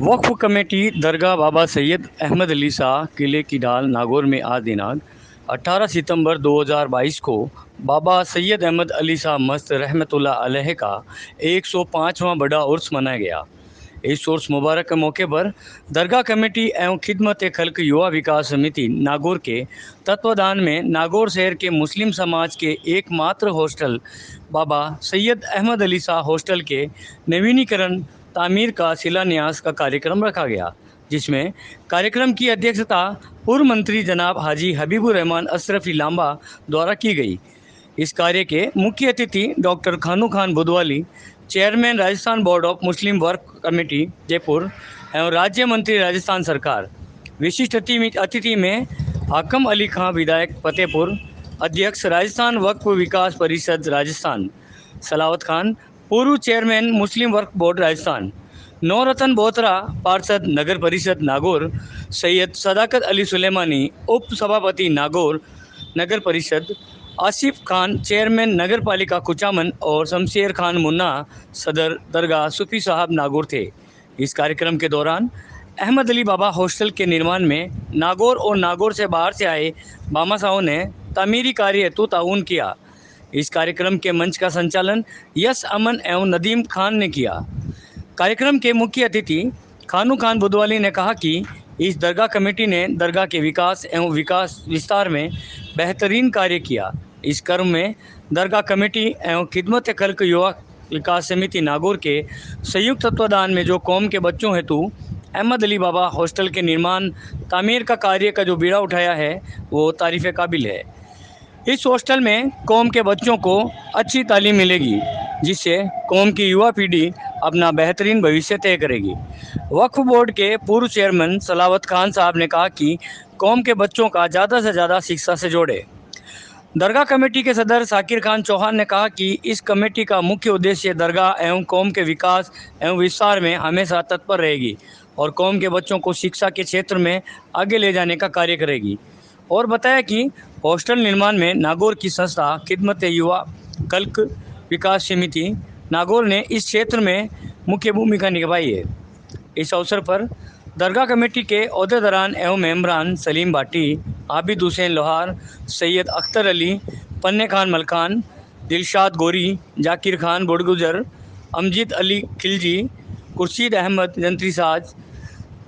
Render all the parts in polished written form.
वक्फ committee दरगाह बाबा सैयद अहमद अली शाह किले की डाल नागौर में आज दिनांक 18 सितंबर 2022 को बाबा सैयद अहमद अली शाह मस्त रहमतुल्लाह अलैह का 105वां बड़ा उर्स मनाया गया। इस उर्स मुबारक के मौके पर दरगाह कमेटी एवं खिदमत खल्क युवा विकास समिति नागौर के तत्वाधान में नागौर शहर के मुस्लिम समाज के एकमात्र हॉस्टल बाबा सैयद अहमद अली शाह हॉस्टल के नवीनीकरण तामीर का शिलान्यास का कार्यक्रम रखा गया, जिसमें कार्यक्रम की अध्यक्षता पूर्व मंत्री जनाब हाजी हबीबुर रहमान अशरफी लांबा द्वारा की गई। इस कार्य के मुख्य अतिथि डॉक्टर खानू Khan Budhwali, chairman Rajasthan board of Muslim work committee Jaipur एवं राज्य मंत्री राजस्थान सरकार। विशिष्ट अतिथि में हाकम अली खां विधायक फतेहपुर, अध्यक्ष राजस्थान वक्फ विकास परिषद राजस्थान, सलावत खान पूर्व चेयरमैन मुस्लिम वर्क बोर्ड राजस्थान, नौरतन बोत्रा पार्षद नगर परिषद नागौर, सैयद सदाकत अली सुलेमानी उप सभापति नागौर नगर परिषद, आसिफ खान चेयरमैन नगर पालिका कुचामन और शमशेर खान मुन्ना सदर दरगाह सूफी साहब नागौर थे। इस कार्यक्रम के दौरान अहमद अली बाबा हॉस्टल के निर्माण में नागौर और नागौर से बाहर से आए बामासाओं ने तामीरी कार्य हेतु ताउन किया। इस कार्यक्रम के मंच का संचालन यस अमन एवं नदीम खान ने किया। कार्यक्रम के मुख्य अतिथि खानू खान बुधवाली ने कहा कि इस दरगाह कमेटी ने दरगाह के विकास एवं विस्तार में बेहतरीन कार्य किया। इस क्रम में दरगाह कमेटी एवं खिदमत खल्क युवा विकास समिति नागौर के संयुक्त तत्वाधान में जो कौम के बच्चों हेतु अहमद अली बाबा हॉस्टल के निर्माण तामीर का कार्य का जो बीड़ा उठाया है वो तारीफ़ काबिल है। इस हॉस्टल में कौम के बच्चों को अच्छी तालीम मिलेगी, जिससे कौम की युवा पीढ़ी अपना बेहतरीन भविष्य तय करेगी। वक्फ बोर्ड के पूर्व चेयरमैन सलावत खान साहब ने कहा कि कौम के बच्चों का ज़्यादा से ज़्यादा शिक्षा से जोड़े। दरगाह कमेटी के सदर साकिर खान चौहान ने कहा कि इस कमेटी का मुख्य उद्देश्य दरगाह एवं कौम के विकास एवं विस्तार में हमेशा तत्पर रहेगी और कौम के बच्चों को शिक्षा के क्षेत्र में आगे ले जाने का कार्य करेगी। और बताया कि हॉस्टल निर्माण में नागौर की संस्था खिदमत युवा खल्क विकास समिति नागौर ने इस क्षेत्र में मुख्य भूमिका निभाई है। इस अवसर पर दरगाह कमेटी के ओहदेदारान एवं मेंबरान सलीम भाटी, आबिद हुसैन लोहार, सैयद अख्तर अली, पन्ने खान मलखान, दिलशाद गोरी, जाकिर खान बुड़गुजर, अमजिद अली खिलजी, खुर्शीद अहमद जंत्री साज,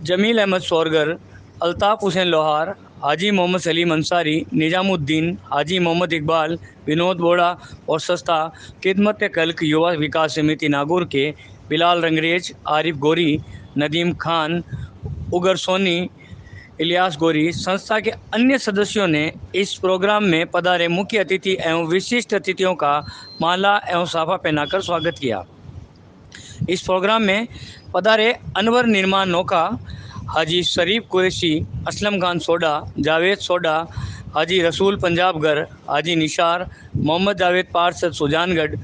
जमील अहमद सोरगर, अल्ताफ़ हुसैन लोहार, हाजी मोहम्मद सलीम अंसारी, निजामुद्दीन, हाजी मोहम्मद इकबाल, विनोद बोड़ा और संस्था खिदमत खल्क युवा विकास समिति नागौर के बिलाल रंगरेज, आरिफ गोरी, नदीम खान, उगर सोनी, इलियास गोरी, संस्था के अन्य सदस्यों ने इस प्रोग्राम में पधारे मुख्य अतिथि एवं विशिष्ट अतिथियों का माला एवं साफा पहनाकर स्वागत किया। इस प्रोग्राम में पधारे अनवर निर्माण नौका, हाजी शरीफ कुरैशी, असलम खान सोडा, जावेद सोडा, हाजी रसूल पंजाबगर, हाजी निशार, मोहम्मद जावेद पार्षद सुजानगढ़,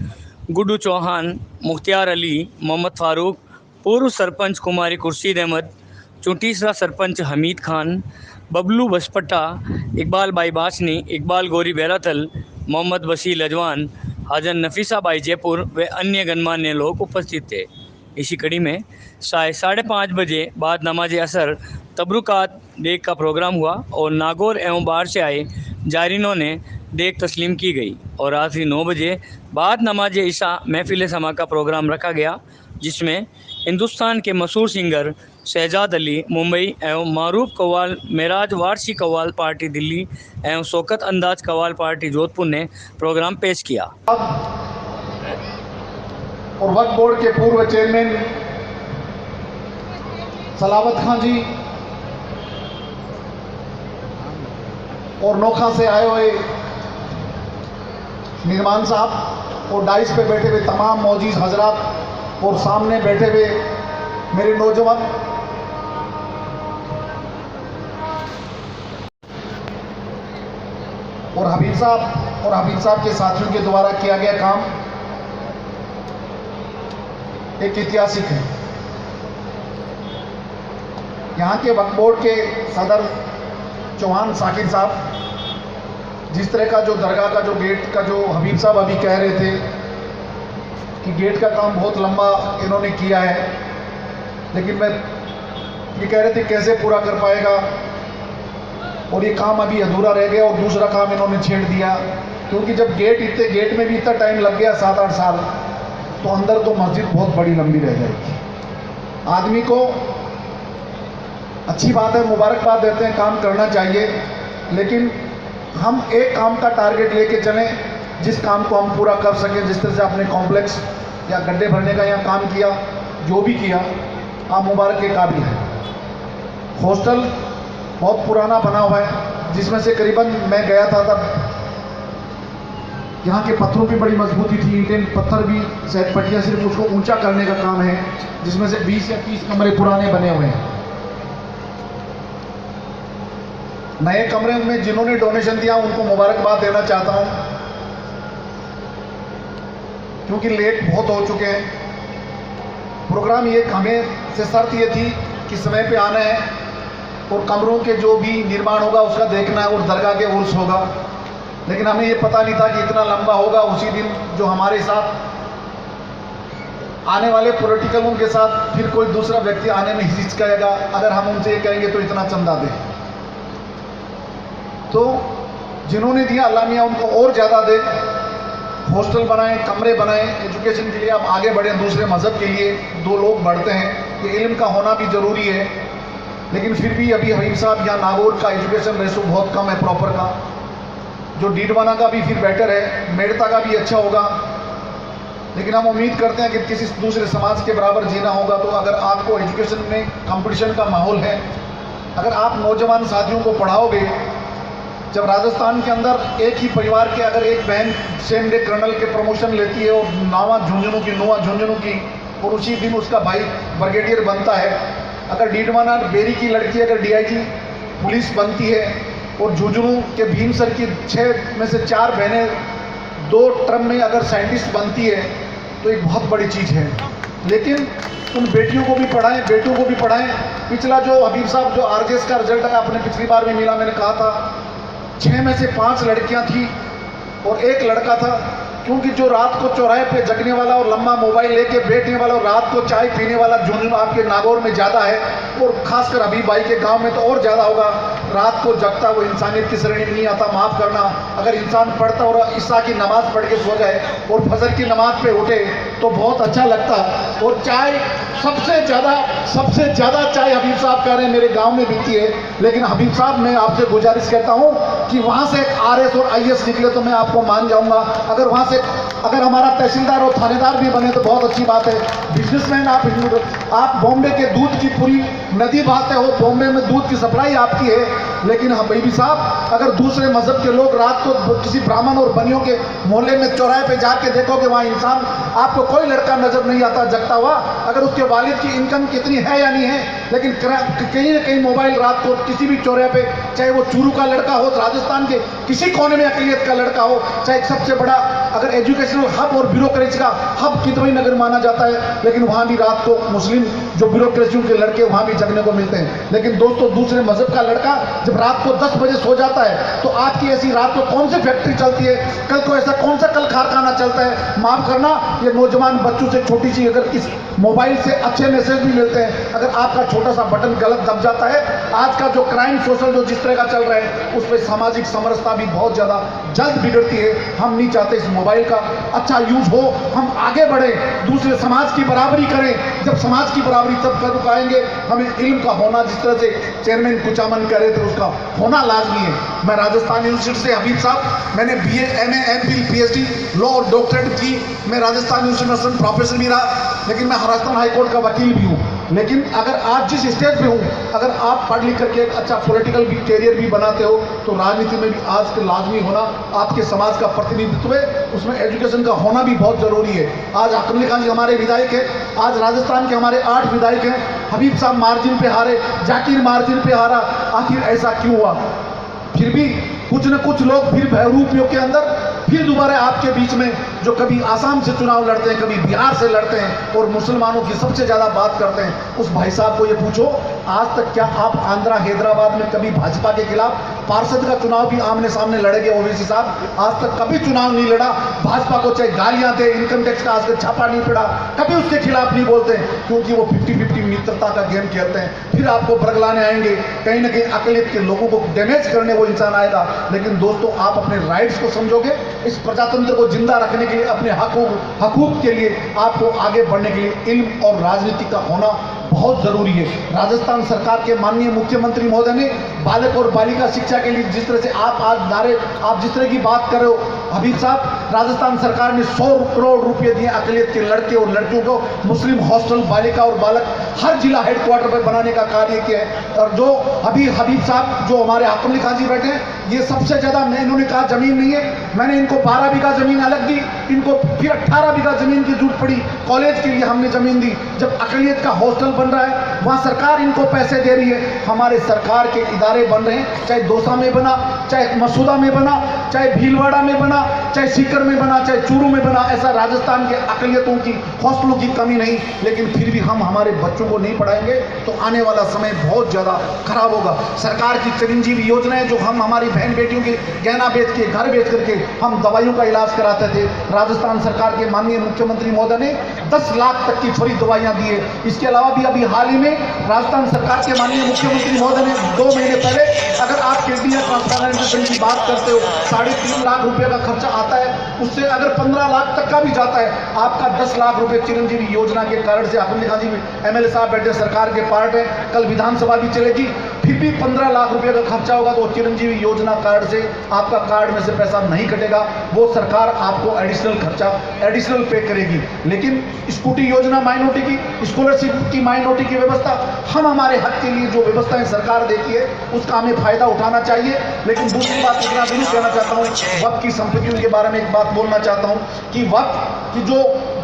गुड्डू चौहान, मुख्तियार अली, मोहम्मद फारूक, पूर्व सरपंच कुमारी खुर्शीद अहमद, चुटीसरा सरपंच हमीद खान, बबलू बसपट्टा, इकबाल भाई बासनी, इकबाल गोरी बैरातल, मोहम्मद वसील अजवान, हाजन नफीसा बाई जयपुर व अन्य गणमान्य लोग उपस्थित थे। इसी कड़ी में 5:30 बजे बाद नमाज असर तबरुकात देख का प्रोग्राम हुआ और नागौर एवं बाहर से आए जायरीनों ने देख तस्लीम की गई और रात्रि 9 बजे बाद नमाज ईशा महफिल समा का प्रोग्राम रखा गया, जिसमें हिंदुस्तान के मशहूर सिंगर शहजाद अली मुंबई एवं मारूफ कव्वाल मेराज वारसी कव्वाल पार्टी दिल्ली एवं शौकत अंदाज कव्वाल पार्टी जोधपुर ने प्रोग्राम पेश किया। और वक्फ बोर्ड के पूर्व चेयरमैन सलावत खान जी और नोखा से आए हुए निर्माण साहब और डाइस पे बैठे हुए तमाम मौजूद हजरात और सामने बैठे हुए मेरे नौजवान और हबीब साहब के साथियों के द्वारा किया गया काम एक ऐतिहासिक है। यहाँ के वक्फ बोर्ड के सदर चौहान साकिर साहब, जिस तरह का जो दरगाह का जो गेट का जो हबीब साहब अभी कह रहे थे कि गेट का काम बहुत लंबा इन्होंने किया है, लेकिन मैं ये कह रहे थे कैसे पूरा कर पाएगा, और ये काम अभी अधूरा रह गया और दूसरा काम इन्होंने छेड़ दिया। क्योंकि जब गेट में भी इतना टाइम लग गया 7-8 साल, तो अंदर तो मस्जिद बहुत बड़ी लंबी रह जाएगी। आदमी को अच्छी बात है, मुबारकबाद देते हैं, काम करना चाहिए, लेकिन हम एक काम का टारगेट लेके चलें जिस काम को हम पूरा कर सकें। जिस तरह से आपने कॉम्प्लेक्स या गड्ढे भरने का यहाँ काम किया, जो भी किया, आप मुबारक के काबिल हैं। हॉस्टल बहुत पुराना बना हुआ है, जिसमें से करीबन मैं गया था तब यहाँ के पत्थरों की बड़ी मजबूती थी, ईंटें पत्थर भी शायद पट्टियाँ, सिर्फ उसको ऊंचा करने का काम है, जिसमें से 20 या 30 कमरे पुराने बने हुए हैं। नए कमरे में जिन्होंने डोनेशन दिया उनको मुबारकबाद देना चाहता हूँ, क्योंकि लेट बहुत हो चुके हैं। प्रोग्राम ये हमें से शर्त ये थी कि समय पे आना है और कमरों के जो भी निर्माण होगा उसका देखना है और दरगाह के उर्स होगा, लेकिन हमें ये पता नहीं था कि इतना लंबा होगा। उसी दिन जो हमारे साथ आने वाले पॉलिटिकलों के साथ फिर कोई दूसरा व्यक्ति आने में हिचकाएगा अगर हम उनसे ये कहेंगे तो इतना चंदा दें। तो जिन्होंने दिया अल्लाह मियाँ उनको और ज़्यादा दे। हॉस्टल बनाएं, कमरे बनाएं, एजुकेशन के लिए आप आगे बढ़ें। दूसरे मज़हब के लिए दो लोग बढ़ते हैं, ये इल्म का होना भी ज़रूरी है। लेकिन फिर भी अभी हबीब साहब यहाँ नागौर का एजुकेशन रेशो बहुत कम है प्रॉपर का, जो डीडवाना का भी फिर बेटर है, मेड़ता का भी अच्छा होगा। लेकिन हम उम्मीद करते हैं कि किसी दूसरे समाज के बराबर जीना होगा। तो अगर आपको एजुकेशन में कंपटीशन का माहौल है, अगर आप नौजवान साथियों को पढ़ाओगे, जब राजस्थान के अंदर एक ही परिवार के अगर एक बहन सेम डे कर्नल के प्रमोशन लेती है और नुआ झुंझुनू की और उसी दिन उसका भाई ब्रिगेडियर बनता है, अगर डीडवाना बेरी की लड़की अगर डीआईजी पुलिस बनती है और झुंझुनू के भीमसर की 6 में से 4 बहनें 2 टर्म में अगर साइंटिस्ट बनती है तो एक बहुत बड़ी चीज़ है। लेकिन उन बेटियों को भी पढ़ाएं, बेटों को भी पढ़ाएं। पिछला जो हबीब साहब जो आरजेएस का रिजल्ट आया, आपने पिछली बार भी मिला, मैंने कहा था 6 में से 5 लड़कियां थी और 1 लड़का था। क्योंकि जो रात को चौराहे पे जगने वाला और लंबा मोबाइल लेके बैठने वाला और रात को चाय पीने वाला झुंझुनू आपके नागौर में ज़्यादा है, और खासकर हबीब भाई के गांव में तो और ज़्यादा होगा। रात को जगता वो इंसानियत की श्रेणी में नहीं आता। माफ़ करना, अगर इंसान पढ़ता और ईसा की नमाज़ पढ़ के सो जाए और फजर की नमाज़ पे उठे तो बहुत अच्छा लगता। और चाय सबसे ज़्यादा चाय हबीब साहब कह रहे हैं मेरे गाँव में पीती है। लेकिन हबीब साहब, मैं आपसे गुजारिश करता हूँ कि वहाँ से RS और IS निकले तो मैं आपको मान जाऊँगा। अगर हमारा तहसीलदार और थानेदार भी बने तो बहुत अच्छी बात है। बिजनेसमैन आप बॉम्बे के दूध की पूरी नदी बहाते हो, बॉम्बे में दूध की सप्लाई आपकी है। लेकिन हबीबी साहब, अगर दूसरे मजहब के लोग रात को किसी ब्राह्मण और बनियों के मोहल्ले में चौराहे पे जाके देखोगे, वहाँ इंसान आपको कोई लड़का नजर नहीं आता जगता हुआ, अगर उसके वालिद की इनकम कितनी है या नहीं है। लेकिन कहीं ना कहीं मोबाइल रात को किसी भी चौराहे पे, चाहे वो चूरू का लड़का हो, राजस्थान के किसी कोने में अकलियत का लड़का हो, चाहे सबसे बड़ा अगर एजुकेशनल हब और ब्यूरोक्रेसी का हब कितनी नगर माना जाता है, लेकिन वहाँ भी रात को मुस्लिम जो ब्यूरोक्रेसियों के लड़के वहाँ भी जगने को मिलते हैं। लेकिन दोस्तों, दूसरे मजहब का लड़का जब रात को 10 बजे सो जाता है तो आपकी ऐसी रात को कौन सी फैक्ट्री चलती है, कल को ऐसा कौन सा कल कारखाना चलता है। माफ़ करना, ये नौजवान बच्चों से छोटी सी अगर इस मोबाइल से अच्छे मैसेज भी मिलते हैं, अगर आपका छोटा सा बटन गलत दब जाता है, आज का जो क्राइम सोशल जो जिस तरह का चल रहा है उस पर सामाजिक समरसता भी बहुत ज़्यादा जल्द बिगड़ती है। हम नहीं चाहते इस मोबाइल का अच्छा यूज हो, हम आगे बढ़े, दूसरे समाज की बराबरी करें। जब समाज की बराबरी तब कर पाएंगे, हमें इल्म का होना, जिस तरह से चेयरमैन कुचामन कह रहे थे, उसका होना लाजमी है। मैं राजस्थान यूनिवर्सिटी से हबीब साहब, मैंने BA MA MPhil PhD law और डॉक्टरेट की। मैं राजस्थान यूनिवर्सिटी में प्रोफेसर भी रहा, लेकिन मैं राजस्थान हाईकोर्ट का वकील भी हूँ। लेकिन अगर आप जिस स्टेज पे हूँ, अगर आप पढ़ लिख करके एक अच्छा पॉलिटिकल भी कैरियर भी बनाते हो, तो राजनीति में भी आज के लाजमी होना, आपके समाज का प्रतिनिधित्व है, उसमें एजुकेशन का होना भी बहुत ज़रूरी है। आज अकबर अली खान जी हमारे विधायक हैं, आज राजस्थान के हमारे 8 विधायक हैं। हबीब साहब मार्जिन पे हारे, जाकिर मार्जिन पे हारा, आखिर ऐसा क्यों हुआ? फिर भी कुछ न कुछ लोग फिर बहरूपियों के अंदर फिर दोबारा आपके बीच में, जो कभी आसाम से चुनाव लड़ते हैं, कभी बिहार से लड़ते हैं और मुसलमानों की सबसे ज़्यादा बात करते हैं, उस भाई साहब को ये पूछो, आज तक क्या आप आंध्रा हैदराबाद में कभी भाजपा के खिलाफ पार्षद का चुनाव भी आमने सामने लड़ेंगे ओवैसी साहब। आज तक कभी चुनाव नहीं लड़ा, भाजपा को चाहे गालियां दे, इनकम टैक्स का आज तक छापा नहीं पड़ा, कभी उसके खिलाफ नहीं बोलते, क्योंकि वो 50-50 मित्रता का गेम खेलते हैं। फिर आपको बरगलाने आएंगे, कहीं ना कहीं अकलियत के लोगों को डैमेज करने वो इंसान आएगा। लेकिन दोस्तों, आप अपने राइट्स को समझोगे, इस प्रजातंत्र को जिंदा रखने के लिए, अपने हकूक के लिए आपको आगे बढ़ने के लिए इल्म और राजनीति का होना बहुत जरूरी है। राजस्थान सरकार के माननीय मुख्यमंत्री महोदय ने बालक और बालिका शिक्षा के लिए जिस तरह से आप जिस तरह की बात कर रहे हो हबीब साहब, राजस्थान सरकार ने 100 करोड़ रुपए दिए अकलियत के लड़के और लड़कियों को मुस्लिम हॉस्टल बालिका और बालक हर जिला हेडक्वार्टर पर बनाने का कार्य किया है। और जो अभी हबीब साहब जो हमारे हाकिम अली खान जी बैठे हैं, ये सबसे ज्यादा, इन्होंने कहा जमीन नहीं है, मैंने इनको 12 बीघा जमीन अलग दी, इनको फिर 18 बीघा जमीन की जरूरत पड़ी, कॉलेज के लिए हमने जमीन दी। जब अकलियत का हॉस्टल बन रहा है वहां सरकार इनको पैसे दे रही है। हमारे सरकार के इदारे बन रहे हैं, चाहे दौसा में बना, चाहे मसूदा में बना, चाहे भीलवाड़ा में बना, चाहे सीकर में बना, चाहे चूरू में बना। ऐसा राजस्थान के अकलियतों की हॉस्टलों की कमी नहीं, लेकिन फिर भी हम हमारे बच्चों को नहीं पढ़ाएंगे तो आने वाला समय बहुत ज्यादा खराब होगा। सरकार की चिरंजीवी योजनाएं, जो हम हमारी बहन बेटियों के गहना बेच के, घर बेच करके हम दवाइयों का इलाज कराते थे, राजस्थान सरकार के माननीय मुख्यमंत्री महोदय ने 10 लाख तक की फ्री दवाइयां दी है। इसके अलावा भी अभी हाल ही में राजस्थान सरकार के माननीय मुख्यमंत्री महोदय ने 2 महीने पहले, अगर आप किडनी या ट्रांसप्लांटेशन की बात करते हो, 3.5 लाख रुपए का खर्चा आता है, उससे अगर 15 लाख तक का भी जाता है, आपका 10 लाख रुपए चिरंजीवी योजना के कारण से, हाकिम अली खान जी एमएलए साहब बैठे सरकार के पार्ट है, कल विधानसभा भी चलेगी, फिर भी 15 लाख रुपए का खर्चा होगा तो चिरंजीवी योजना कार्ड से आपका कार्ड में से पैसा नहीं कटेगा, वो सरकार आपको एडिशनल पे करेगी। लेकिन स्कूटी योजना माइनॉरिटी की, स्कॉलरशिप की माइनॉरिटी की व्यवस्था, हम हमारे हक के लिए जो व्यवस्थाएं सरकार देती है उसका हमें फायदा उठाना चाहिए। लेकिन दूसरी बात इतना जरूर कहना चाहता हूँ, वक्त की संपत्तियों के बारे में एक बात बोलना चाहता हूँ कि वक्त की जो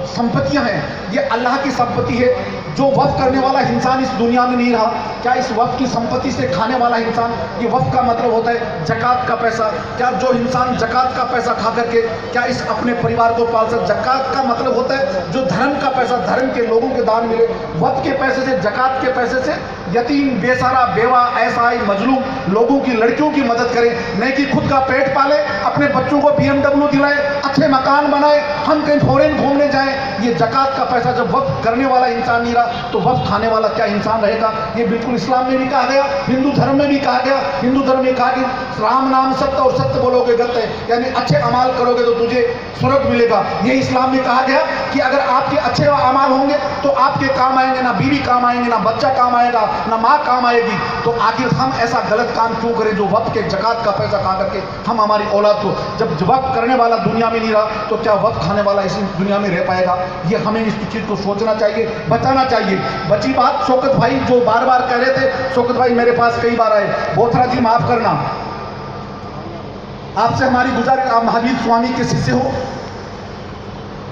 संपत्तियां हैं ये अल्लाह की संपत्ति है। जो वक्फ करने वाला इंसान इस दुनिया में नहीं रहा, क्या इस वक्फ की संपत्ति से खाने वाला इंसान, ये वक्फ का मतलब होता है जकात का पैसा, क्या जो इंसान जकात का पैसा खा करके क्या इस अपने परिवार को पाल सकता? जकात का मतलब होता है जो धर्म का पैसा, धर्म के लोगों के दान मिले। वक्फ के पैसे से, जकात के पैसे से यतीम, बेसहारा, बेवा, असहाय, मजलूम लोगों की, लड़कियों की मदद करें, नहीं कि खुद का पेट पाले, अपने बच्चों को BMW दिलाए, अच्छे मकान बनाए, हम कहीं फॉरेन घूमने जाएं। ये जकात का पैसा जब वक्फ करने वाला इंसान नहीं रहा तो वक्फ खाने वाला क्या इंसान रहेगा? ये बिल्कुल इस्लाम में भी कहा गया, हिंदू धर्म में भी कहा गया। हिंदू धर्म में कहा कि राम नाम सत्य और सत्य बोलोगे गत है, यानी अच्छे अमाल करोगे तो तुझे स्वर्ग मिलेगा। ये इस्लाम में कहा गया कि अगर आपके अच्छे अमाल होंगे तो आपके काम आएंगे, ना बीवी काम आएंगे, ना बच्चा काम आएगा, ना माँ काम आएगी। तो आखिर हम ऐसा गलत काम क्यों करें जो वक्फ के, जकात का पैसा खा करके हम हमारी औलाद को, जब वक्फ करने वाला दुनिया में नहीं रहा तो क्या वक्फ खाने वाला इस दुनिया में रह पाएगा? ये हमें इस चीज को सोचना चाहिए, बचाना चाहिए। बची बात शौकत भाई जो बार बार कह रहे थे, शौकत भाई मेरे पास कई बार आए, बोथरा जी माफ करना, आपसे हमारी गुजारिश, आप महावीर स्वामी के शिष्य हो।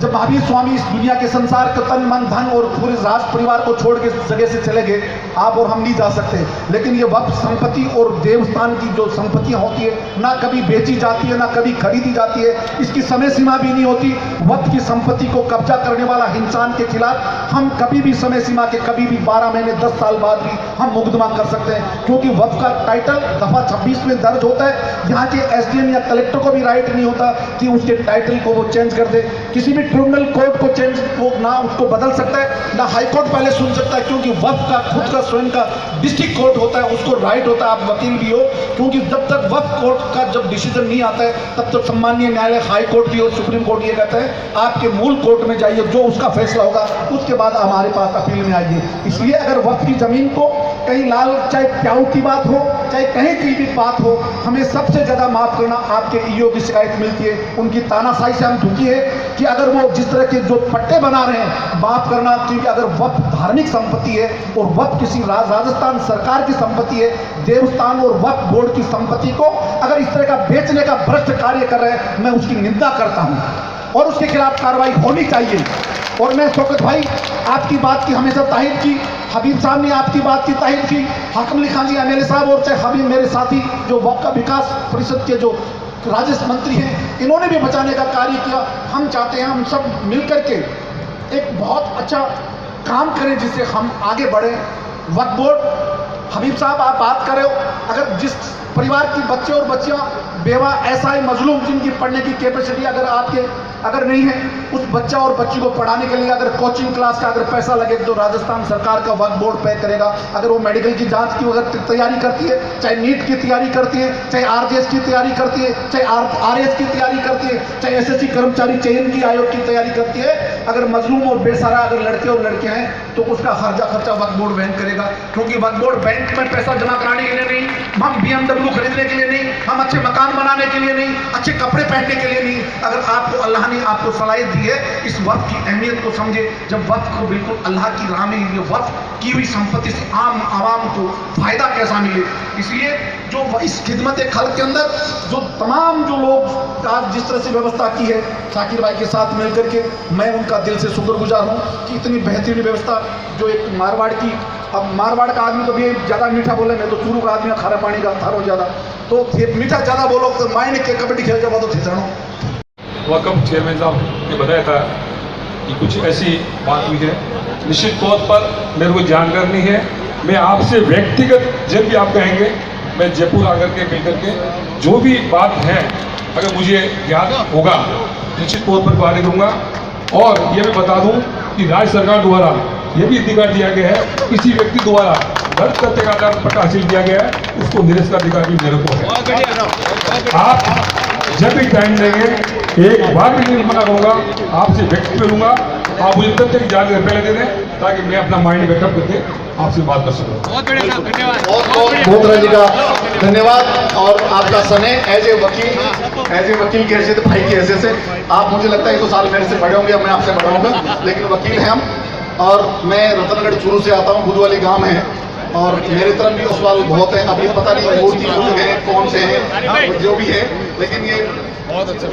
जब महावीर स्वामी इस दुनिया के संसार का तन मन धन और पूरे राष्ट्र परिवार को छोड़ के जगह से चले गए, आप और हम नहीं जा सकते। लेकिन ये वक्फ संपत्ति और देवस्थान की जो संपत्तियां होती है ना कभी बेची जाती है, ना कभी खरीदी जाती है, इसकी समय सीमा भी नहीं होती। वक्फ की संपत्ति को कब्जा करने वाला इंसान के खिलाफ हम कभी भी समय सीमा के, कभी भी 12 महीने 10 साल बाद भी हम मुकदमा कर सकते हैं, क्योंकि वक्फ का टाइटल दफा 26 में दर्ज होता है। यहाँ के SDM या कलेक्टर को भी राइट नहीं होता कि उसके टाइटल को वो चेंज कर दे। किसी भी ट्रिब्यूनल कोर्ट को चेंज, वो ना उसको बदल सकता है, ना हाई कोर्ट पहले सुन सकता है, क्योंकि वक्फ का खुद का स्वयं का डिस्ट्रिक्ट कोर्ट होता है, उसको राइट होता है। आप वकील भी हो, क्योंकि जब तक वक्फ कोर्ट का जब डिसीजन नहीं आता है तब तक सम्मानीय न्यायालय, हाई कोर्ट भी और सुप्रीम कोर्ट ये कहता है आपके मूल कोर्ट में जाइए, जो उसका फैसला होगा उसके बाद हमारे पास अपील में आइए। इसलिए अगर वक्फ की जमीन को कहीं लाल, चाहे प्याऊ की बात हो, चाहे कहीं की भी बात हो, हमें सबसे ज्यादा माफ करना आपके ईओ की शिकायत मिलती है, उनकी तानाशाही से हम दुखी है कि अगर वो जिस तरह के जो पट्टे बना रहे हैं, माफ करना, क्योंकि अगर वक्फ धार्मिक संपत्ति है और वक्फ किसी राजस्थान सरकार की संपत्ति है, देवस्थान और वक्फ बोर्ड की संपत्ति को अगर इस तरह का बेचने का भ्रष्ट कार्य कर रहे हैं, मैं उसकी निंदा करता हूं और उसके खिलाफ कार्रवाई होनी चाहिए। और मैं शौकत भाई आपकी बात की हमेशा तारीफ की, हबीब साहब ने आपकी बात की तारीफ की, हाकिम अली खान जी एमएलए साहब और चाहे हबीब मेरे साथी जो वक्फ विकास परिषद के जो राजस्व मंत्री हैं, इन्होंने भी बचाने का कार्य किया। हम चाहते हैं हम सब मिलकर के एक बहुत अच्छा काम करें जिससे हम आगे बढ़ें। वक्फ बोर्ड, हबीब साहब आप बात कर रहे हो, अगर जिस परिवार की बच्चे और बच्चियां बेवा ऐसा है मजलूम जिनकी पढ़ने की कैपेसिटी अगर नहीं है, उस बच्चा और बच्ची को पढ़ाने के लिए अगर कोचिंग क्लास का अगर पैसा लगे तो राजस्थान सरकार का वक्फ बोर्ड पे करेगा। अगर वो मेडिकल की जांच की अगर तैयारी करती है, चाहे नीट की तैयारी करती है, चाहे आरजेएस की तैयारी करती है, चाहे आरएस की तैयारी करती है, चाहे एसएससी कर्मचारी चयन की आयोग की तैयारी करती है, अगर मजलूम और बेसहारा अगर लड़के और लड़कियां हैं तो उसका खर्चा वक्फ बोर्ड बैंक करेगा। क्योंकि वक्फ बोर्ड बैंक में पैसा जमा कराने के लिए नहीं, हम BMW खरीदने के लिए नहीं, हम अच्छे मकान बनाने के लिए नहीं, अच्छे कपड़े पहनने के लिए नहीं। अगर आपको अल्लाह ने आपको सलाहियत दी है, इस वक्फ की अहमियत को समझे। जब वक्फ को बिल्कुल अल्लाह की राह में, ये वक्फ की हुई संपत्ति से आवाम को फायदा कैसा मिले, इसलिए जो इस खिदमत खल्क के अंदर जो तमाम जो लोग आज जिस तरह से व्यवस्था की है शाकिर भाई के साथ मिलकर के, मैं उनका दिल से शुक्रगुजार हूँ कि इतनी बेहतरीन व्यवस्था जो एक मारवाड़ की, अब मारवाड़ का आदमी तो भी ज़्यादा मीठा बोले, मैं तो चूरू का आदमी खारा पानी का थारो ज़्यादा, तो मीठा ज़्यादा बोलो तो मायने के कबड्डी खेल जब तो थे जानो। वक़्फ़ चेयरमैन साहब ने बताया था कि कुछ ऐसी बात हुई है, निश्चित तौर पर मेरे को जानकारी नहीं है। मैं आपसे व्यक्तिगत जब भी आप कहेंगे, मैं जयपुर आकर के मिल करके जो भी बात है अगर मुझे याद होगा निश्चित तौर पर बात करूँगा। और ये मैं बता दूँ कि राज्य सरकार द्वारा ये भी अधिकार दिया गया है, किसी व्यक्ति द्वारा गलत तथ्य का आधार पट्टा हासिल किया गया है उसको निरस्त का अधिकार भी मेरे को है। आप जब भी टाइम देंगे एक बार भी नहीं मना करूँगा, आपसे व्यक्त करूँगा, आप मुझे तथ्य की जानकारी पहले दे दें ताकि मैं अपना माइंड बैकअप करके आपसे बात कर सकूँ। बहुत रंजी का धन्यवाद। और आपका समय एज ए वकील की हैसियत, भाई की हैसियत से आप, मुझे लगता है 1-2 साल मेरे से बड़े होंगे, मैं आपसे बड़ा होऊंगा, लेकिन वकील हैं हम। और मैं रतनगढ़ चूरू से आता हूँ, बुधवाली गांव है, और मेरी तरफ भी सवाल बहुत है। अभी पता नहीं मूर्ति है कौन से हैं, जो भी है, लेकिन ये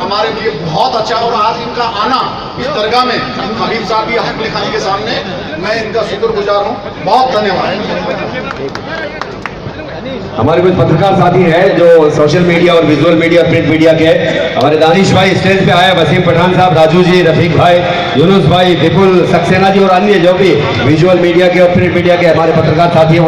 हमारे लिए बहुत अच्छा। और आज इनका आना इस दरगाह में हबीब साहब भी हक लिखाने के सामने, मैं इनका शुक्रगुजार हूँ। बहुत धन्यवाद। हमारे कुछ पत्रकार साथी हैं जो सोशल मीडिया और विजुअल मीडिया और प्रिंट मीडिया के, हमारे दानिश भाई स्टेज पे आए, वसीम पठान साहब, राजू जी, रफीक भाई, यूनुस भाई, विपुल सक्सेना जी और अन्य जो भी विजुअल मीडिया के और प्रिंट मीडिया के हमारे पत्रकार साथी हैं।